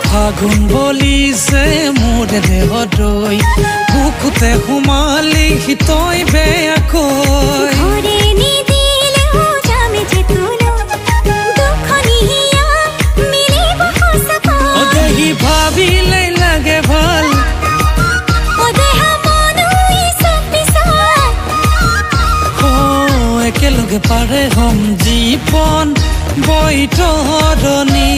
ফাগুন বলিছে মোৰ দেহ দৈ বুকুতে সোমালি তই বেয়াকৈ দেহি ভাবিলে লাগে ভাল একেলগে পাৰে হম জীৱন বৈতৰণী